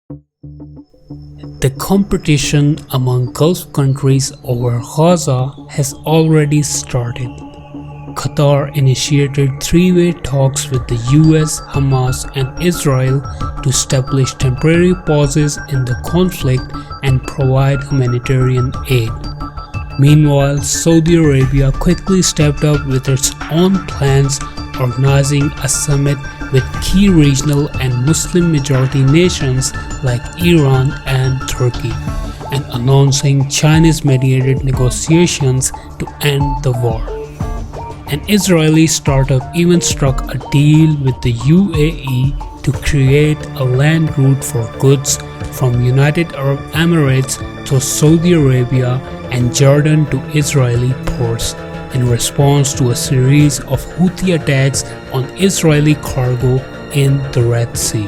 The competition among Gulf countries over Gaza has already started. Qatar initiated three-way talks with the US, Hamas, and Israel to establish temporary pauses in the conflict and provide humanitarian aid. Meanwhile, Saudi Arabia quickly stepped up with its own plans, organizing a summit with key regional and Muslim-majority nations like Iran and Turkey, and announcing Chinese-mediated negotiations to end the war. An Israeli startup even struck a deal with the UAE to create a land route for goods from United Arab Emirates to Saudi Arabia and Jordan to Israeli ports, in response to a series of Houthi attacks on Israeli cargo in the Red Sea.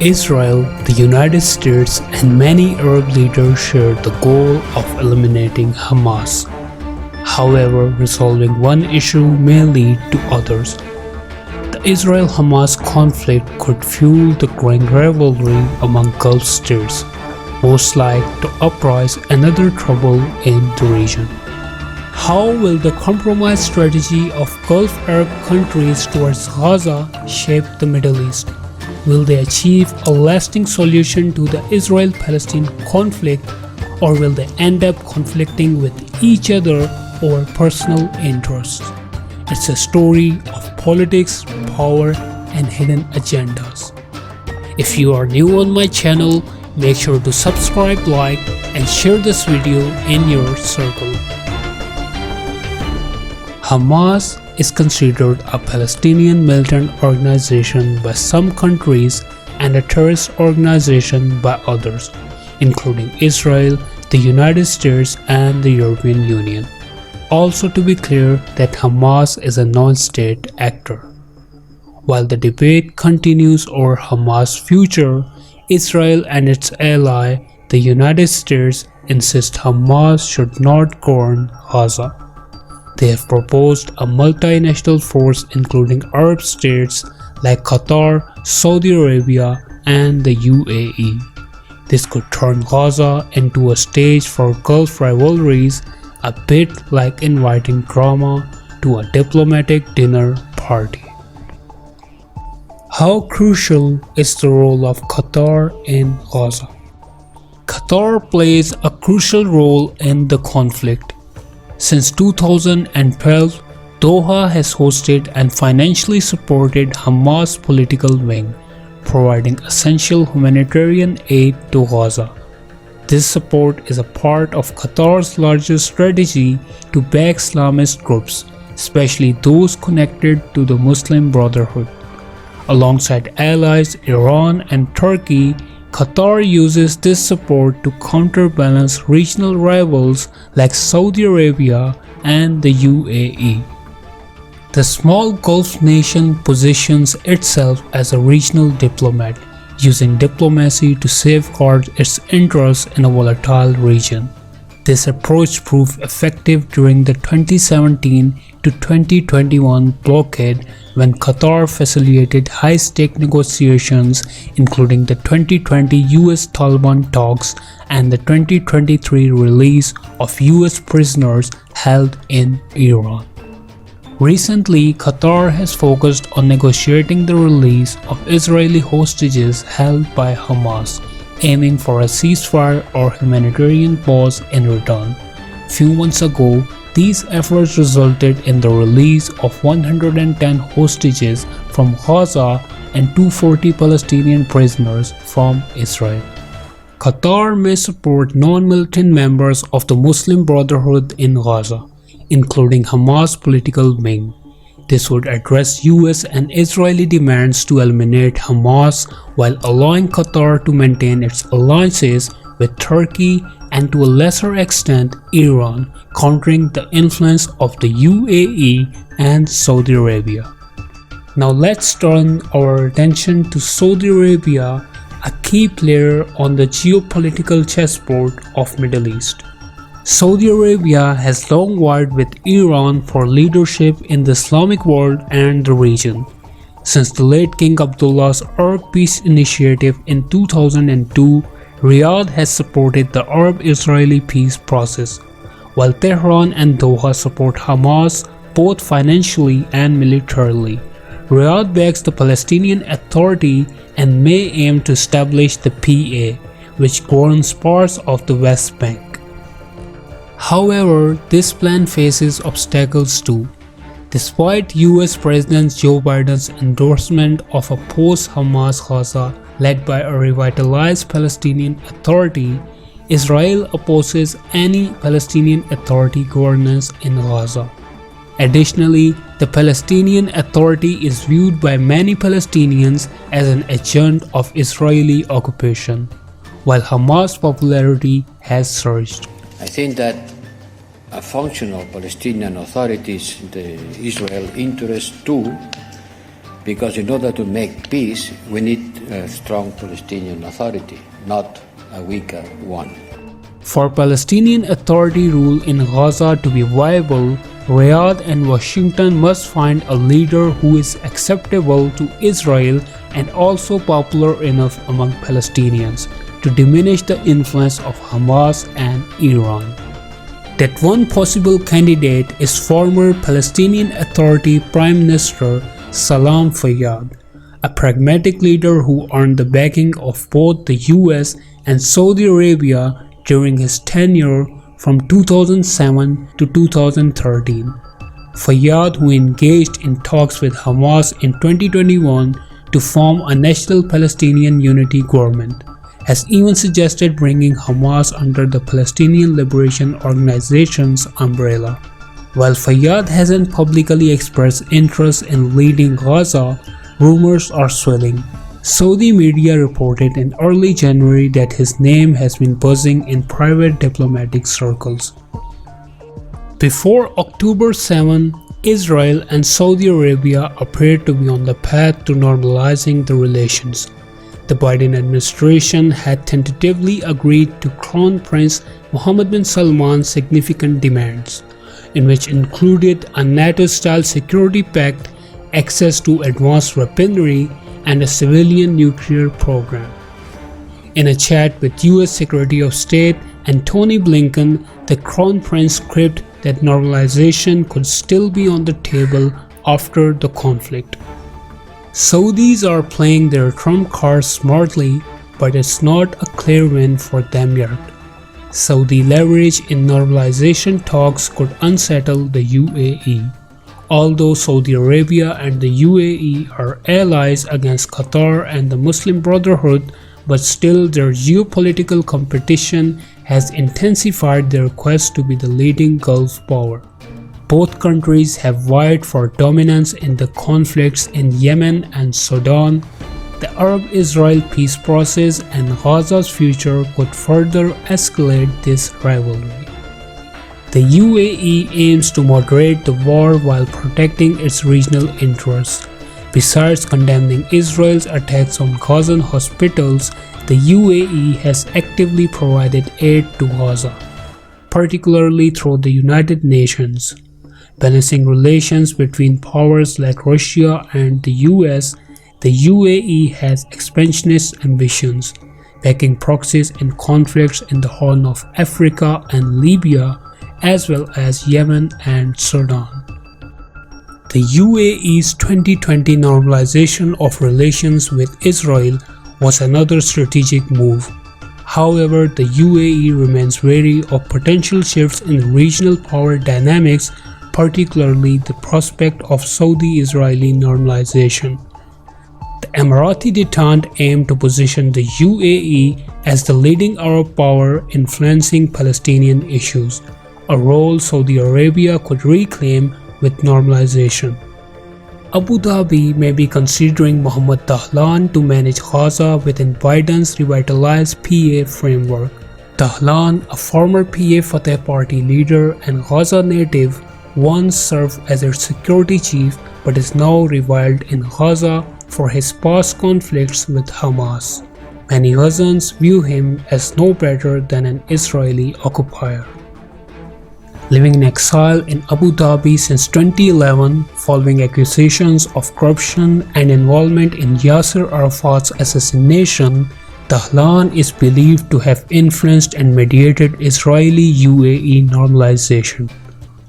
Israel, the United States, and many Arab leaders shared the goal of eliminating Hamas. However, resolving one issue may lead to others. The Israel-Hamas conflict could fuel the growing rivalry among Gulf states, most likely to uprise another trouble in the region. How will the compromise strategy of Gulf Arab countries towards Gaza shape the Middle East? Will they achieve a lasting solution to the Israel-Palestine conflict, or will they end up conflicting with each other over personal interests? It's a story of politics, power, and hidden agendas. If you are new on my channel, make sure to subscribe, like, and share this video in your circle. Hamas is considered a Palestinian militant organization by some countries and a terrorist organization by others, including Israel, the United States, and the European Union. Also, to be clear that Hamas is a non-state actor. While the debate continues over Hamas' future, Israel and its ally, the United States, insist Hamas should not govern Gaza. They have proposed a multinational force including Arab states like Qatar, Saudi Arabia, and the UAE. This could turn Gaza into a stage for Gulf rivalries, a bit like inviting drama to a diplomatic dinner party. How crucial is the role of Qatar in Gaza? Qatar plays a crucial role in the conflict. Since 2012, Doha has hosted and financially supported Hamas' political wing, providing essential humanitarian aid to Gaza. This support is a part of Qatar's larger strategy to back Islamist groups, especially those connected to the Muslim Brotherhood. Alongside allies Iran and Turkey, Qatar uses this support to counterbalance regional rivals like Saudi Arabia and the UAE. The small Gulf nation positions itself as a regional diplomat, using diplomacy to safeguard its interests in a volatile region. This approach proved effective during the 2017 to 2021 blockade, when Qatar facilitated high-stake negotiations including the 2020 US-Taliban talks and the 2023 release of US prisoners held in Iran. Recently, Qatar has focused on negotiating the release of Israeli hostages held by Hamas, aiming for a ceasefire or humanitarian pause in return. Few months ago, these efforts resulted in the release of 110 hostages from Gaza and 240 Palestinian prisoners from Israel. Qatar may support non-militant members of the Muslim Brotherhood in Gaza, including Hamas' political wing. This would address US and Israeli demands to eliminate Hamas while allowing Qatar to maintain its alliances with Turkey and to a lesser extent Iran, countering the influence of the UAE and Saudi Arabia. Now let's turn our attention to Saudi Arabia, a key player on the geopolitical chessboard of Middle East. Saudi Arabia has long vied with Iran for leadership in the Islamic world and the region. Since the late King Abdullah's Arab Peace Initiative in 2002, Riyadh has supported the Arab-Israeli peace process, while Tehran and Doha support Hamas both financially and militarily. Riyadh backs the Palestinian Authority and may aim to establish the PA, which governs parts of the West Bank. However, this plan faces obstacles too. Despite US President Joe Biden's endorsement of a post-Hamas Gaza led by a revitalized Palestinian Authority, Israel opposes any Palestinian Authority governance in Gaza. Additionally, the Palestinian Authority is viewed by many Palestinians as an agent of Israeli occupation, while Hamas' popularity has surged. I think that a functional Palestinian Authority is in the Israel interest too, because in order to make peace, we need a strong Palestinian Authority, not a weaker one. For Palestinian Authority rule in Gaza to be viable, Riyadh and Washington must find a leader who is acceptable to Israel and also popular enough among Palestinians to diminish the influence of Hamas and Iran. That one possible candidate is former Palestinian Authority Prime Minister Salam Fayyad, a pragmatic leader who earned the backing of both the US and Saudi Arabia during his tenure from 2007 to 2013. Fayyad, who engaged in talks with Hamas in 2021 to form a national Palestinian unity government, has even suggested bringing Hamas under the Palestinian Liberation Organization's umbrella. While Fayyad hasn't publicly expressed interest in leading Gaza, rumors are swirling. Saudi media reported in early January that his name has been buzzing in private diplomatic circles. Before October 7, Israel and Saudi Arabia appeared to be on the path to normalizing the relations. The Biden administration had tentatively agreed to Crown Prince Mohammed bin Salman's significant demands, in which included a NATO-style security pact, access to advanced weaponry, and a civilian nuclear program. In a chat with US Secretary of State Antony Blinken, the Crown Prince quipped that normalization could still be on the table after the conflict. Saudis are playing their trump cards smartly, but it's not a clear win for them yet. Saudi leverage in normalization talks could unsettle the UAE. Although Saudi Arabia and the UAE are allies against Qatar and the Muslim Brotherhood, but still their geopolitical competition has intensified their quest to be the leading Gulf power. Both countries have vied for dominance in the conflicts in Yemen and Sudan. The Arab-Israel peace process and Gaza's future could further escalate this rivalry. The UAE aims to moderate the war while protecting its regional interests. Besides condemning Israel's attacks on Gazan hospitals, the UAE has actively provided aid to Gaza, particularly through the United Nations. Balancing relations between powers like Russia and the US, the UAE has expansionist ambitions, backing proxies in conflicts in the Horn of Africa and Libya, as well as Yemen and Sudan. The UAE's 2020 normalization of relations with Israel was another strategic move. However, the UAE remains wary of potential shifts in regional power dynamics, particularly the prospect of Saudi-Israeli normalization. The Emirati detente aimed to position the UAE as the leading Arab power influencing Palestinian issues, a role Saudi Arabia could reclaim with normalization. Abu Dhabi may be considering Mohammed Dahlan to manage Gaza within Biden's revitalized PA framework. Dahlan, a former PA Fatah Party leader and Gaza native, once served as its security chief but is now reviled in Gaza for his past conflicts with Hamas. Many Gazans view him as no better than an Israeli occupier. living in exile in Abu Dhabi since 2011 following accusations of corruption and involvement in Yasser Arafat's assassination. Dahlan is believed to have influenced and mediated Israeli-UAE normalization.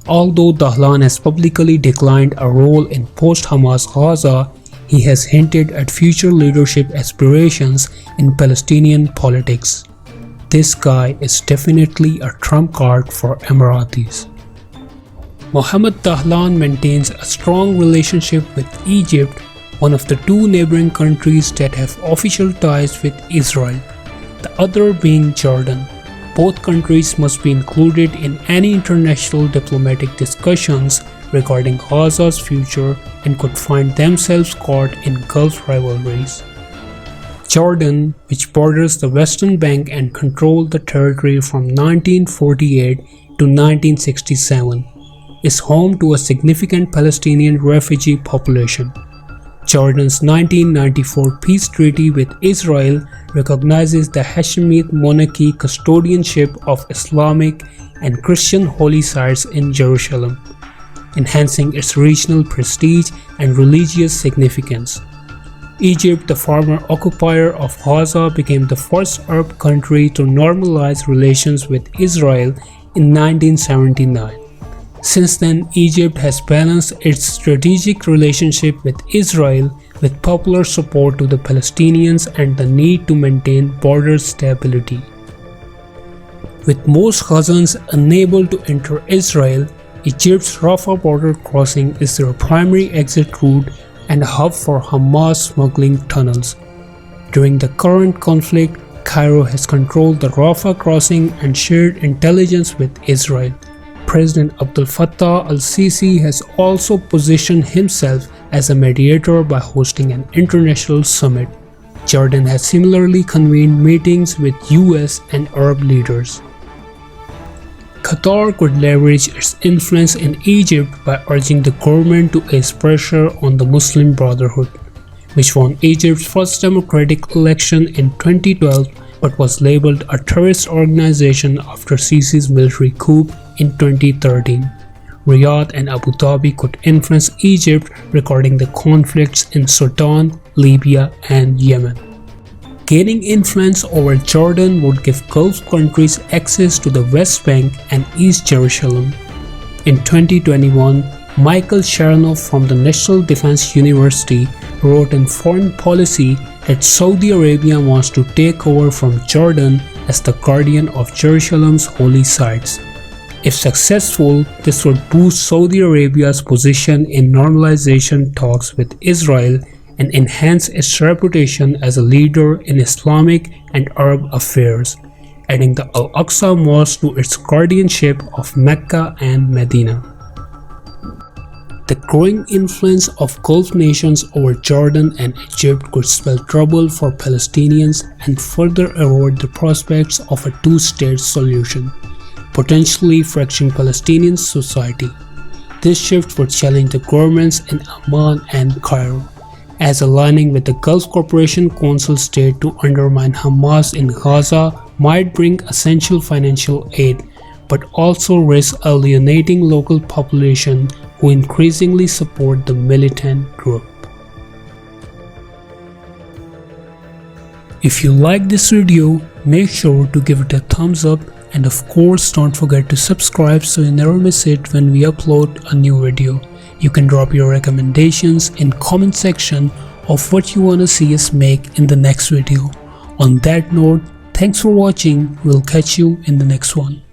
Although Dahlan has publicly declined a role in post-Hamas Gaza, he has hinted at future leadership aspirations in Palestinian politics. This guy is definitely a trump card for Emiratis. Mohammed Dahlan maintains a strong relationship with Egypt, one of the two neighboring countries that have official ties with Israel, the other being Jordan. Both countries must be included in any international diplomatic discussions regarding Gaza's future and could find themselves caught in Gulf rivalries. Jordan, which borders the Western Bank and controlled the territory from 1948 to 1967, is home to a significant Palestinian refugee population. Jordan's 1994 peace treaty with Israel recognizes the Hashemite monarchy custodianship of Islamic and Christian holy sites in Jerusalem, enhancing its regional prestige and religious significance. Egypt, the former occupier of Gaza, became the first Arab country to normalize relations with Israel in 1979. Since then, Egypt has balanced its strategic relationship with Israel with popular support to the Palestinians and the need to maintain border stability. With most Gazans unable to enter Israel, Egypt's Rafah border crossing is their primary exit route and a hub for Hamas smuggling tunnels. During the current conflict, Cairo has controlled the Rafah crossing and shared intelligence with Israel. President Abdel Fattah al-Sisi has also positioned himself as a mediator by hosting an international summit. Jordan has similarly convened meetings with US and Arab leaders. Qatar could leverage its influence in Egypt by urging the government to ease pressure on the Muslim Brotherhood, which won Egypt's first democratic election in 2012 but was labeled a terrorist organization after Sisi's military coup in 2013. Riyadh and Abu Dhabi could influence Egypt regarding the conflicts in Sudan, Libya, and Yemen. Gaining influence over Jordan would give Gulf countries access to the West Bank and East Jerusalem. In 2021, Michael Chernoff from the National Defense University wrote in Foreign Policy that Saudi Arabia wants to take over from Jordan as the guardian of Jerusalem's holy sites. If successful, this would boost Saudi Arabia's position in normalization talks with Israel and enhance its reputation as a leader in Islamic and Arab affairs, adding the Al-Aqsa Mosque to its guardianship of Mecca and Medina. The growing influence of Gulf nations over Jordan and Egypt could spell trouble for Palestinians and further erode the prospects of a two-state solution, potentially fracturing Palestinian society. This shift would challenge the governments in Amman and Cairo, as aligning with the Gulf Cooperation Council state to undermine Hamas in Gaza might bring essential financial aid, but also risk alienating local population who increasingly support the militant group. If you like this video, make sure to give it a thumbs up, and of course don't forget to subscribe so you never miss it when we upload a new video. You can drop your recommendations in comment section of what you want to see us make in the next video. On that note, thanks for watching. We'll catch you in the next one.